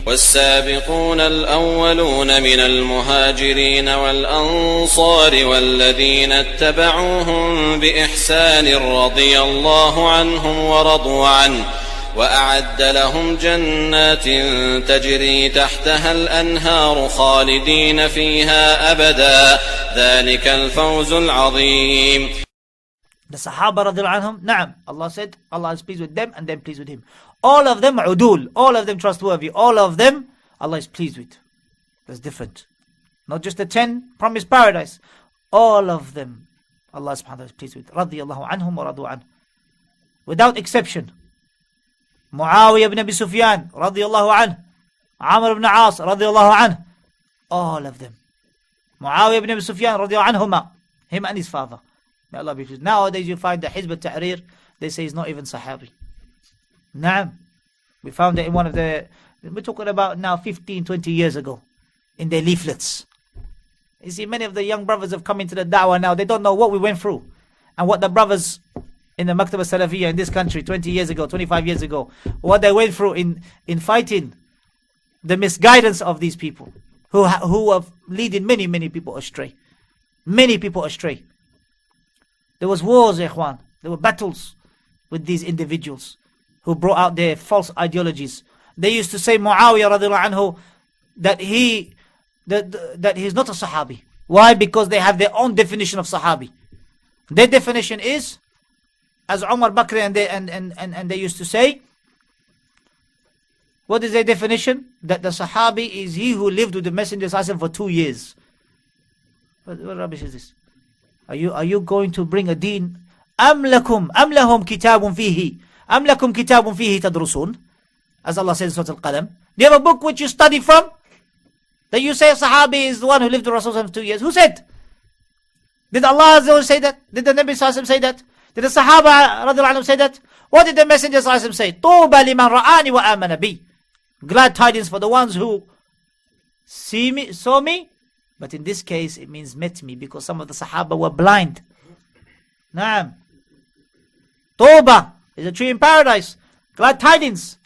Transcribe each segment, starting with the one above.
والسابقون الأولون من المهاجرين والأنصار والذين اتبعوهم بإحسان رضي الله عنهم ورضوا عنه وأعد لهم جنات تجري تحتها الأنهار خالدين فيها أبدا ذلك الفوز العظيم. The Sahaba radiallahu anhum, na'am, Allah said, Allah is pleased with them and them pleased with him. All of them udul, all of them trustworthy, all of them Allah is pleased with. That's different. Not just the 10 promised paradise. All of them Allah subhanahu wa ta'ala is pleased with. Radiallahu anhum wa radu anhu. Without exception. Muawiyah ibn Abi Sufyan, radiallahu anhu. Amr ibn As, radiallahu anhu. All of them. Muawiyah ibn Abi Sufyan, radiallahu anhuma. Him and his father. May Allah be pleased. Nowadays you find the Hizbut Tahrir, they say he's not even Sahabi. Naam. We found it in one of the, we're talking about now 15, 20 years ago, in their leaflets. You see, many of the young brothers have come into the da'wah now, they don't know what we went through. And what the brothers in the Maktab Salafiyya in this country 20 years ago, 25 years ago, what they went through in fighting the misguidance of these people, who are leading many people astray. Many people astray. There was wars, ikhwan. There were battles with these individuals who brought out their false ideologies. They used to say Muawiyah radiallahu anhu that he's not a Sahabi. Why? Because they have their own definition of Sahabi. Their definition is, as Umar Bakr and they used to say, what is their definition? That the Sahabi is he who lived with the Messenger for 2 years. What rubbish is this? Are you going to bring a deen? أم لهم كتاب فيه تدرسون? As Allah says in Surah Al-Qalam. Do you have a book which you study from? That you say a Sahabi is the one who lived with Rasul for 2 years. Who said? Did Allah say that? Did the Nabi say that? Did the Sahaba radiallahu anhum say that? What did the Messenger say? طوبى لمن رآني وآمن بي. Glad tidings for the ones who saw me. But in this case, it means met me, because some of the Sahaba were blind. Naam. Tawbah is a tree in paradise. Glad tidings.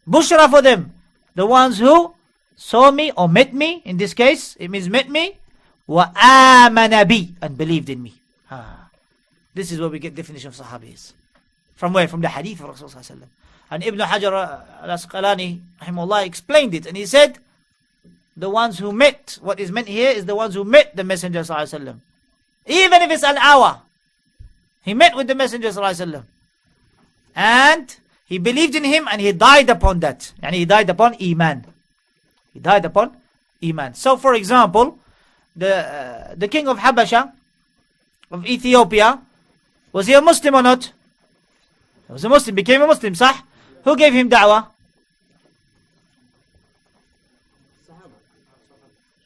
Bushra for them. The ones who saw me or met me. In this case, it means met me. Wa amana bi, and believed in me. This is where we get definition of Sahabis. From where? From the hadith of Rasulullah. And Ibn Hajar al-Asqalani rahimahullah explained it, and he said, the ones who met, what is meant here is the ones who met the Messenger sallallahu alaihi wasallam. Even if it's an hour, he met with the Messenger sallallahu alaihi wasallam, and he believed in him, and he died upon that. And he died upon Iman. He died upon Iman. So, for example, the king of Habasha, of Ethiopia, was he a Muslim or not? He was a Muslim, became a Muslim, sah? Who gave him da'wah?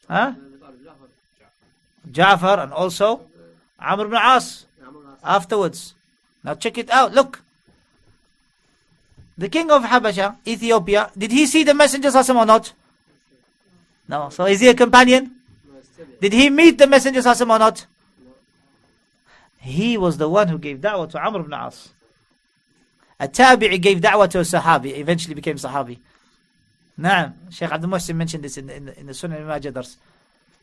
Huh? Ja'far, and also Amr ibn As afterwards. Now check it out, look. The king of Habasha, Ethiopia, did he see the Messenger or not? No. So is he a companion? Did he meet the Messenger or not? He was the one who gave da'wah to Amr ibn As. A tabi'i gave da'wah to a sahabi, eventually became sahabi. Naam, Shaykh Abdul Muhsin mentioned this in the Sunan al-Majah dars.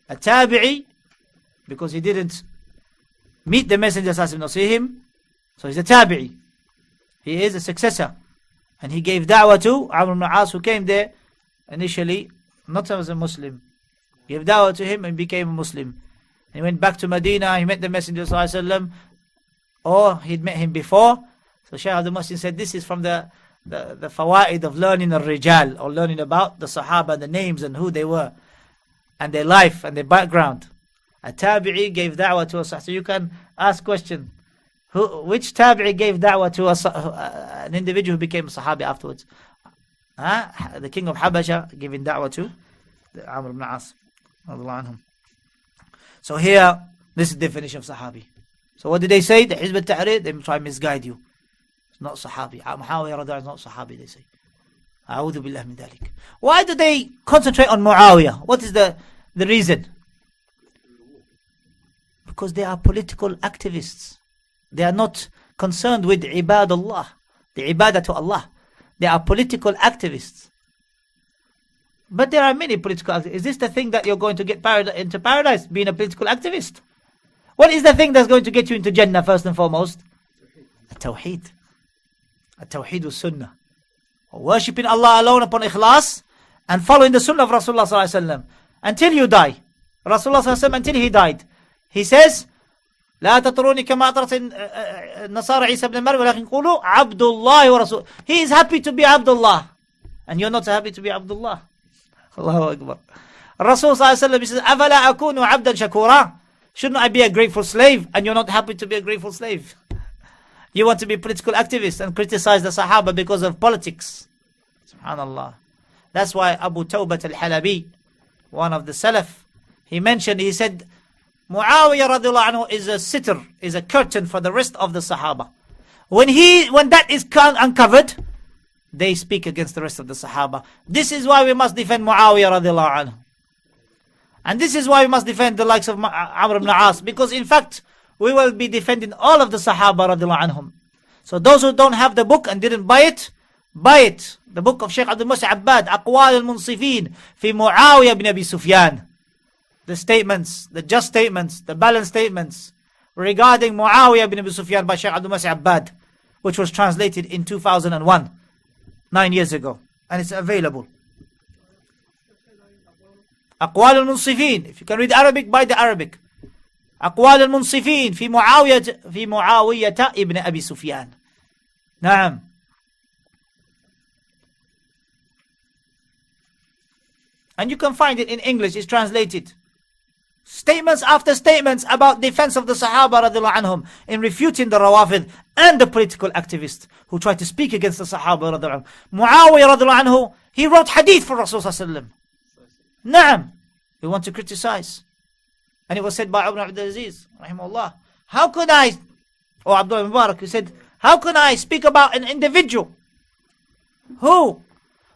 A tabi'i, because he didn't meet the Messenger nor see him, so he's a tabi'i. He is a successor. And he gave da'wah to Amr ibn As, who came there initially not as a Muslim. He gave da'wah to him and became a Muslim. He went back to Medina, he met the Messenger or he'd met him before. So Shaykh Abdul Muhsin said this is from the fawaid of learning al-rijal, or learning about the Sahaba, the names and who they were, and their life and their background. A tabi'i gave da'wah to us. So you can ask question, which tabi'i gave da'wah to us, an individual who became a Sahabi afterwards? The king of Habasha giving da'wah to Amr ibn As. So here, this is the definition of Sahabi. So what did they say? The Hizbut Tahrir, they try to misguide you. It's not Sahabi. Muawiyah is not Sahabi, they say. A'udhu billah min dhalik. Why do they concentrate on Muawiyah? What is the reason? Because they are political activists. They are not concerned with ibadullah, the ibadah to Allah. They are political activists. But there are many political activists. Is this the thing that you're going to get into paradise, being a political activist? What is the thing that's going to get you into Jannah first and foremost? Tawheed. Tawheed was Sunnah. Worshipping Allah alone upon ikhlas and following the Sunnah of Rasulullah sallallahu alaihi wasallam until you die. Rasulullah sallallahu alaihi wasallam, until he died, he says, لا تطروني كما أطرت النصارى عيسى بن مريم ولكن قولوا عبد الله ورسول. He is happy to be Abdullah, and you're not happy to be Abdullah. Allahu Akbar. Rasul sallallahu alaihi wasallam, he says, أفلا أكون عبدا شكورا. Shouldn't I be a grateful slave? And you're not happy to be a grateful slave. You want to be a political activist and criticize the Sahaba because of politics. Subhanallah. That's why Abu Tawbat al-Halabi, one of the Salaf, he said, Muawiyah radiallahu anhu is a sitter, is a curtain for the rest of the Sahaba. When that is uncovered, they speak against the rest of the Sahaba. This is why we must defend Muawiyah radiallahu anhu. And this is why we must defend the likes of Amr ibn As, because in fact, we will be defending all of the Sahaba radiallahu anhum. So those who don't have the book and didn't buy it, buy it. The book of Sheikh Abdul Abbad, Aqwal al-Munsifin, fi Muawiyah bin Abi Sufyan. The statements, the just statements, the balanced statements regarding Muawiyah bin Abi Sufyan by Sheikh Abdul Abbad, which was translated in 2001, 9 years ago. And it's available. Aqwal al-Munsifin. If you can read Arabic, buy the Arabic. أقوال المنصفين في معاوية ابن أبي سفيان. نعم. And you can find it in English, it's translated. Statements after statements about defense of the Sahaba radiallahu anhum, in refuting the Rawafid and the political activists who try to speak against the Sahaba radiallahu anhum. Muawiyah radiallahu anhu, he wrote hadith for Rasulullah sallallahu alaihi wasallam. Naam. We want to criticize. And it was said by Ibn Abdul Aziz, rahimahullah, how could I, or Abdullah Mubarak, he said, how can I speak about an individual who,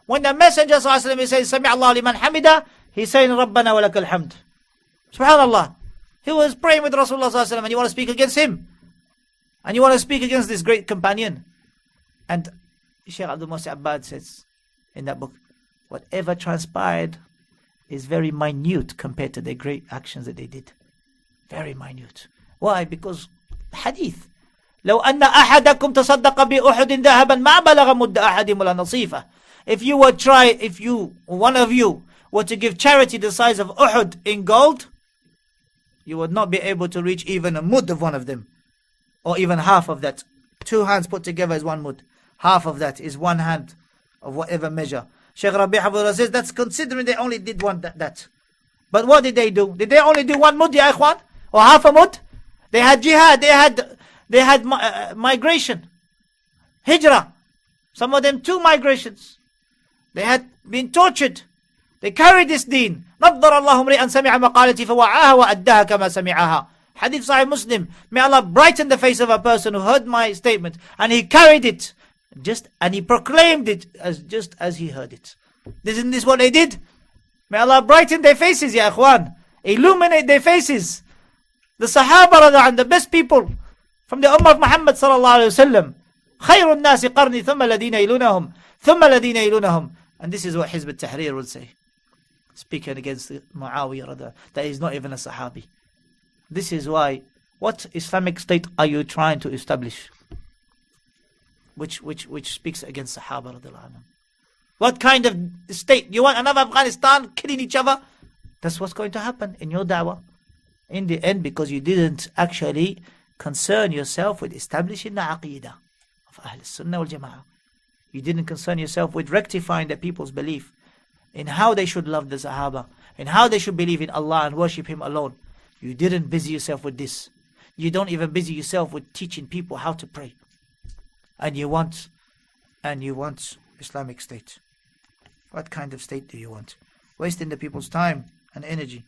when the Messenger sallallahu alaihi wasallam, he says, Sami Allah liman hamida, he's saying, Rabbana wa lakal hamd. Subhanallah. He was praying with Rasulullah sallallahu alaihi wasallam, and you want to speak against him. And you want to speak against this great companion. And Shaykh Abdul Abbad says in that book, whatever transpired is very minute compared to the great actions that they did. Very minute. Why? Because hadith. لو أن أحدكم تصدق بأحد ذهبا ما بلغ مد أحدهم ولا نصيفة. If one of you were to give charity the size of Uhud in gold, you would not be able to reach even a mud of one of them, or even half of that. 2 hands put together is 1 mud. Half of that is 1 hand of whatever measure. Shaykh Rabi' Hafظه says that's considering they only did that. But what did they do? Did they only do 1 mud, ya ikhwan? Or half a mud? They had jihad, they had migration, hijrah. Some of them 2 migrations. They had been tortured. They carried this deen. نظر الله امرئا سمع مقالتي فوعاها وأداها كما سمعها. Hadith Sahih Muslim. May Allah brighten the face of a person who heard my statement and he carried it. And he proclaimed it just as he heard it. Isn't this what they did? May Allah brighten their faces, ya ikhwan. Illuminate their faces. The Sahaba and the best people from the Ummah of Muhammad sallallahu alayhi wa sallam. خير الناس قرني ثم الذين يلونهم ثم الذين يلونهم. And this is what Hizbut Tahrir would say. Speaking against Muawiyah, that is not even a Sahabi. This is why, what Islamic state are you trying to establish? Which speaks against Sahaba radiallahu anhu. What kind of state? You want another Afghanistan killing each other? That's what's going to happen in your da'wah. In the end, because you didn't actually concern yourself with establishing the aqidah of Ahl Sunnah wal Jama'ah. You didn't concern yourself with rectifying the people's belief in how they should love the Sahaba, in how they should believe in Allah and worship Him alone. You didn't busy yourself with this. You don't even busy yourself with teaching people how to pray. And you want Islamic state. What kind of state do you want? Wasting the people's time and energy.